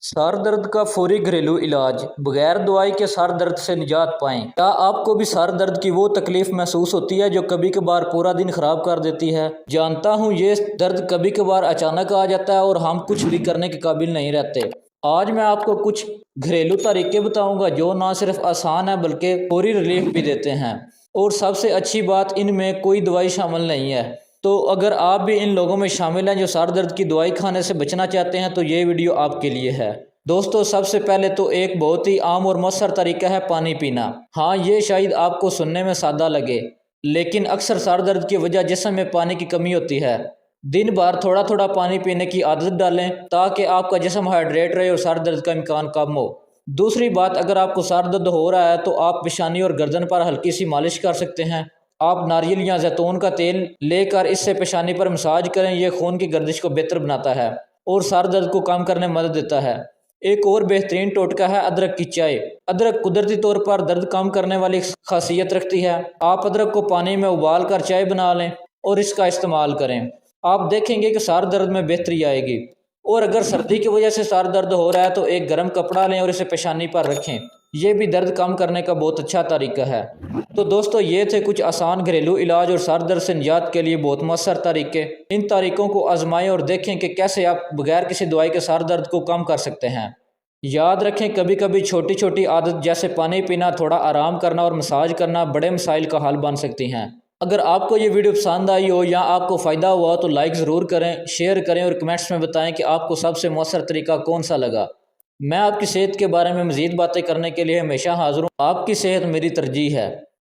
Sir दर्द का फौरी घरेलू इलाज, बगैर दवाई के सर दर्द से निजात पाएं। क्या आपको भी सर दर्द की वो तकलीफ महसूस होती है जो कभी कभार पूरा दिन खराब कर देती है? जानता हूँ ये दर्द कभी कभार अचानक आ जाता है और हम कुछ भी करने के काबिल नहीं रहते। आज मैं आपको कुछ घरेलू तरीके बताऊंगा जो ना सिर्फ आसान है बल्कि फौरी रिलीफ भी देते हैं। और सबसे अच्छी बात, इनमें कोई दवाई शामिल नहीं है। तो अगर आप भी इन लोगों में शामिल हैं जो सर दर्द की दवाई खाने से बचना चाहते हैं तो ये वीडियो आपके लिए है। दोस्तों, सबसे पहले तो एक बहुत ही आम और मौसर तरीका है पानी पीना। हाँ, ये शायद आपको सुनने में सादा लगे, लेकिन अक्सर सर दर्द की वजह जिस्म में पानी की कमी होती है। दिन भर थोड़ा थोड़ा पानी पीने की आदत डालें ताकि आपका जिस्म हाइड्रेट रहे और सर दर्द का इम्कान कम हो। दूसरी बात, अगर आपको सर दर्द हो रहा है तो आप पेशानी और गर्दन पर हल्की सी मालिश कर सकते हैं। आप नारियल या जैतून का तेल लेकर इससे पेशानी पर मसाज करें। यह खून की गर्दिश को बेहतर बनाता है और सर दर्द को कम करने में मदद देता है। एक और बेहतरीन टोटका है अदरक की चाय। अदरक कुदरती तौर पर दर्द कम करने वाली खासियत रखती है। आप अदरक को पानी में उबाल कर चाय बना लें और इसका इस्तेमाल करें। आप देखेंगे कि सर दर्द में बेहतरी आएगी। और अगर सर्दी की वजह से सर दर्द हो रहा है तो एक गर्म कपड़ा लें और इसे पेशानी पर रखें। यह भी दर्द कम करने का बहुत अच्छा तरीका है। तो दोस्तों, ये थे कुछ आसान घरेलू इलाज और सर दर्द से निजात के लिए बहुत मौसर तरीके। इन तरीकों को आजमाएं और देखें कि कैसे आप बगैर किसी दवाई के सर दर्द को कम कर सकते हैं। याद रखें, कभी कभी छोटी छोटी आदत जैसे पानी पीना, थोड़ा आराम करना और मसाज करना बड़े मसाइल का हल बन सकती हैं। अगर आपको ये वीडियो पसंद आई हो या आपको फ़ायदा हुआ तो लाइक ज़रूर करें, शेयर करें और कमेंट्स में बताएं कि आपको सबसे मौसर तरीका कौन सा लगा। मैं आपकी सेहत के बारे में मज़ीद बातें करने के लिए हमेशा हाज़िर हूँ। आपकी सेहत मेरी तरजीह है।